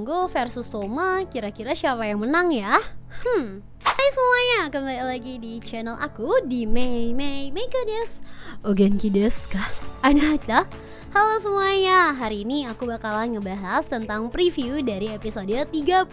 Rango versus Soma, kira-kira siapa yang menang ya? Hai semuanya, kembali lagi di channel aku di Mei Meiko desu. O genki desu ka? Anata? Halo semuanya, hari ini aku bakalan ngebahas tentang preview dari episode 35.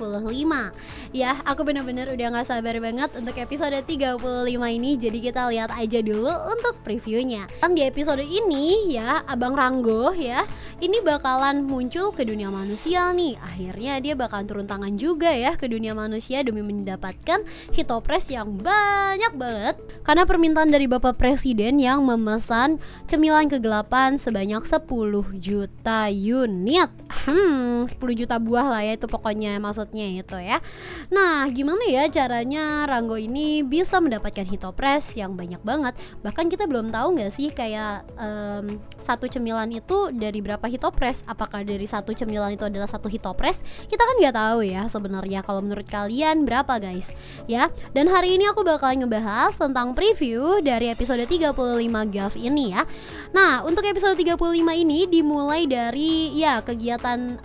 Ya, aku bener-bener udah gak sabar banget untuk episode 35 ini. Jadi kita lihat aja dulu untuk previewnya. Dan di episode ini ya, Abang Rango ya, ini bakalan muncul ke dunia manusia nih. Akhirnya dia bakalan turun tangan juga ya ke dunia manusia demi mendapatkan hitopres yang banyak banget. Karena permintaan dari Bapak Presiden yang memesan cemilan kegelapan sebanyak 10 juta unit. 10 juta buah lah ya, itu pokoknya maksudnya itu ya. Nah, gimana ya caranya Rango ini bisa mendapatkan hitopres yang banyak banget? Bahkan kita belum tahu nggak sih kayak satu cemilan itu dari berapa hitopres? Apakah dari satu cemilan itu adalah satu hitopres? Kita kan nggak tahu ya sebenarnya. Kalau menurut kalian berapa guys? Ya, dan hari ini aku bakal ngebahas tentang preview dari episode 35 GAF ini ya. Nah, untuk episode 35 ini dimulai dari ya kegiatan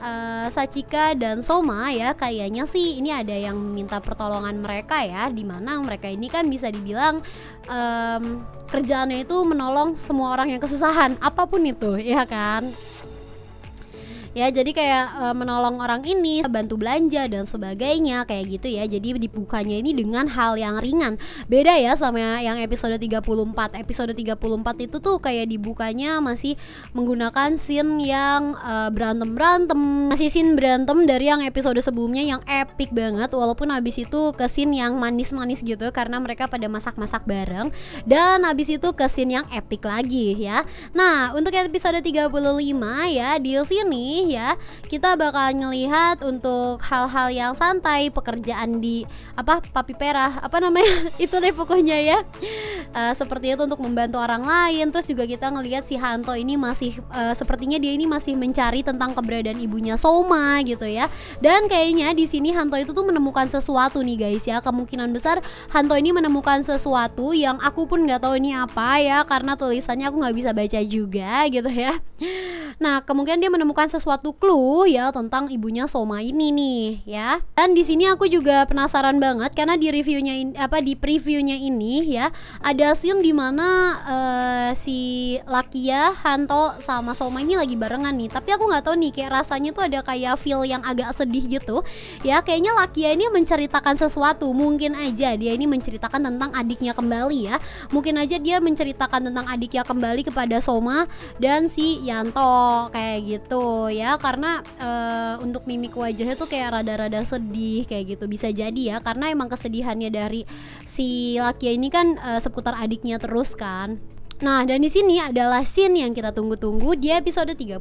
Sachika dan Soma ya. Kayaknya sih ini ada yang minta pertolongan mereka ya, dimana mereka ini kan bisa dibilang kerjaannya itu menolong semua orang yang kesusahan, apapun itu ya kan. Ya, jadi kayak menolong orang ini, bantu belanja dan sebagainya kayak gitu ya. Jadi dibukanya ini dengan hal yang ringan. Beda ya sama yang episode 34. Episode 34 itu tuh kayak dibukanya masih menggunakan scene yang berantem-berantem. Masih scene berantem dari yang episode sebelumnya yang epic banget. Walaupun abis itu ke scene yang manis-manis gitu karena mereka pada masak-masak bareng. Dan abis itu ke scene yang epic lagi ya. Nah, untuk episode 35 ya, di sini ya kita bakal ngelihat untuk hal-hal yang santai, pekerjaan di papi perah namanya itu deh pokoknya ya, seperti itu untuk membantu orang lain. Terus juga kita ngelihat si Hanto ini masih sepertinya dia ini masih mencari tentang keberadaan ibunya Soma gitu ya. Dan kayaknya di sini Hanto itu tuh menemukan sesuatu nih guys ya. Kemungkinan besar Hanto ini menemukan sesuatu yang aku pun nggak tahu ini apa ya, karena tulisannya aku nggak bisa baca juga gitu ya. Nah, kemungkinan dia menemukan sesuatu clue ya tentang ibunya Soma ini nih ya. Dan di sini aku juga penasaran banget karena di reviewnya di previewnya ini ya ada scene di mana si Lakia, Hanto sama Soma ini lagi barengan nih. Tapi aku nggak tahu nih, kayak rasanya tuh ada kayak feel yang agak sedih gitu ya. Kayaknya Lakia ini menceritakan sesuatu. Mungkin aja dia ini menceritakan tentang adiknya kembali ya. Mungkin aja dia menceritakan tentang adiknya kembali kepada Soma dan si Yanto kayak gitu ya, karena untuk mimik wajahnya tuh kayak rada-rada sedih kayak gitu. Bisa jadi ya karena emang kesedihannya dari si Lakia ini kan seputar adiknya terus kan. Nah, dan di sini adalah scene yang kita tunggu-tunggu di episode 35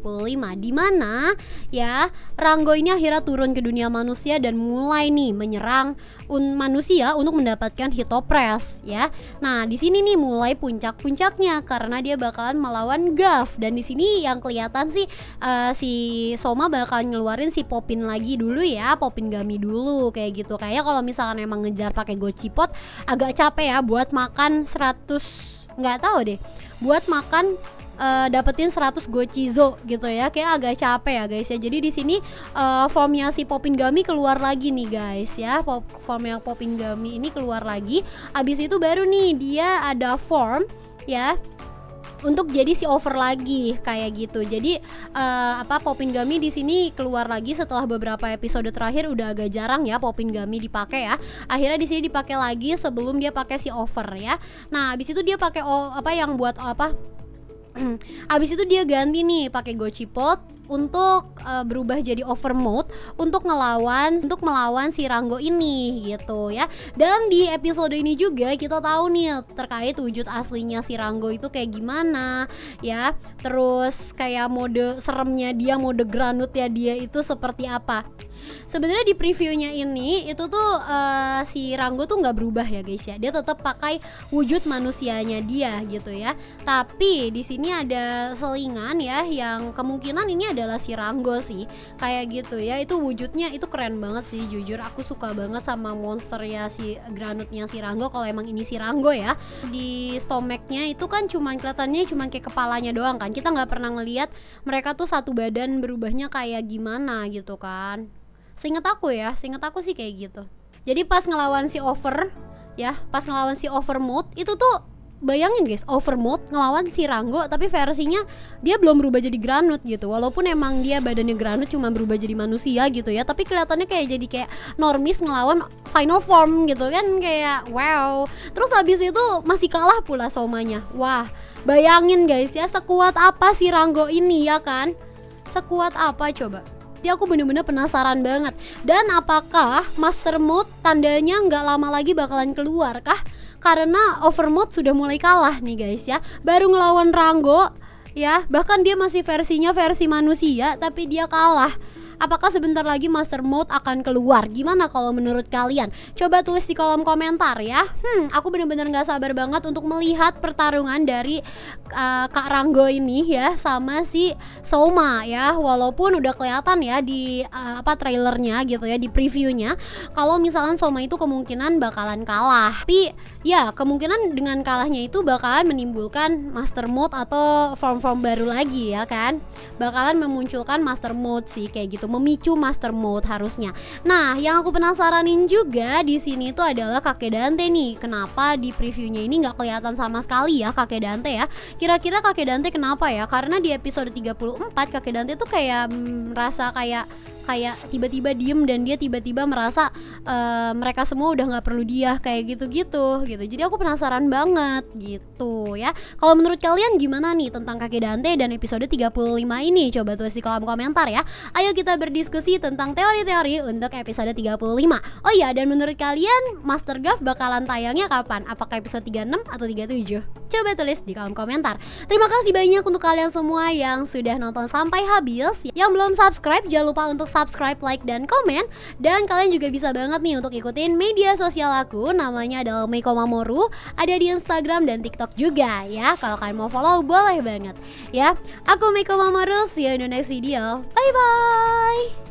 di mana ya Rango ini akhirnya turun ke dunia manusia dan mulai nih menyerang manusia untuk mendapatkan hitopres ya. Nah, di sini nih mulai puncak-puncaknya karena dia bakalan melawan GAF. Dan di sini yang kelihatan sih si Soma bakalan ngeluarin si Popin lagi dulu ya, Popin Gami dulu kayak gitu. Kayak kalau misalkan emang ngejar pakai Gochipot agak capek ya buat makan 100, nggak tahu deh, buat makan dapetin 100 Gochizo gitu ya, kayak agak capek ya guys ya. Jadi di sini formnya si Popin Gami keluar lagi nih guys ya. Formnya Popin Gami ini keluar lagi. Abis itu baru nih dia ada form ya untuk jadi si over lagi kayak gitu. Jadi Popin Gami di sini keluar lagi setelah beberapa episode terakhir udah agak jarang ya Popin Gami dipakai ya. Akhirnya di sini dipakai lagi sebelum dia pakai si over ya. Nah, habis itu dia pakai yang buat abis itu dia ganti nih pakai Gochipot untuk berubah jadi over mode untuk melawan si Rango ini gitu ya. Dan di episode ini juga kita tahu nih terkait wujud aslinya si Rango itu kayak gimana ya. Terus kayak mode seremnya dia, mode granutnya dia itu seperti apa. Sebenarnya di previewnya ini itu tuh si Rango tuh nggak berubah ya guys ya. Dia tetap pakai wujud manusianya dia gitu ya. Tapi di sini ada selingan ya yang kemungkinan ini adalah si Rango sih. Kayak gitu ya. Itu wujudnya itu keren banget sih, jujur aku suka banget sama monsternya si granutnya si Rango. Kalau emang ini si Rango ya. Di stomachnya itu kan kelihatannya cuman kayak kepalanya doang kan. Kita nggak pernah ngelihat mereka tuh satu badan berubahnya kayak gimana gitu kan. Seingat aku sih kayak gitu. Jadi pas ngelawan si Overmode itu tuh, bayangin guys, Overmode ngelawan si Ranggo tapi versinya dia belum berubah jadi Granut gitu. Walaupun emang dia badannya Granut cuma berubah jadi manusia gitu ya, tapi kelihatannya kayak normis ngelawan final form gitu kan, kayak wow. Terus habis itu masih kalah pula Somanya. Wah, bayangin guys ya, sekuat apa si Ranggo ini ya kan? Sekuat apa coba? Jadi aku bener-bener penasaran banget. Dan apakah Master Mode tandanya nggak lama lagi bakalan keluar kah? Karena Overmode sudah mulai kalah nih guys ya. Baru ngelawan Ranggo ya, bahkan dia masih versinya versi manusia tapi dia kalah. Apakah sebentar lagi Master Mode akan keluar? Gimana kalau menurut kalian? Coba tulis di kolom komentar ya. Aku bener-bener gak sabar banget untuk melihat pertarungan dari Kak Ranggo ini ya sama si Soma ya. Walaupun udah kelihatan ya di trailernya gitu ya, di previewnya, kalau misalnya Soma itu kemungkinan bakalan kalah. Tapi ya kemungkinan dengan kalahnya itu bakalan menimbulkan Master Mode atau form-form baru lagi ya kan. Bakalan memunculkan Master Mode sih kayak gitu, memicu Master Mode harusnya. Nah, yang aku penasaranin juga di sini tuh adalah Kakek Dante nih. Kenapa di previewnya ini nggak kelihatan sama sekali ya Kakek Dante ya? Kira-kira Kakek Dante kenapa ya? Karena di episode 34 Kakek Dante tuh kayak merasa kayak tiba-tiba diem dan dia tiba-tiba merasa mereka semua udah nggak perlu dia, kayak gitu. Jadi aku penasaran banget gitu ya. Kalau menurut kalian gimana nih tentang Kakek Dante dan episode 35 ini? Coba tulis di kolom komentar ya. Ayo kita berdiskusi tentang teori-teori untuk episode 35. Oh iya, dan menurut kalian Master Gav bakalan tayangnya kapan? Apakah episode 36 atau 37? Coba tulis di kolom komentar. Terima kasih banyak untuk kalian semua yang sudah nonton sampai habis. Yang belum subscribe, jangan lupa untuk subscribe, like, dan komen. Dan kalian juga bisa banget nih untuk ikutin media sosial aku, namanya adalah Meiko Mamoru. Ada di Instagram dan TikTok juga ya. Kalau kalian mau follow boleh banget ya. Aku Meiko Mamoru, see you in the next video. Bye bye.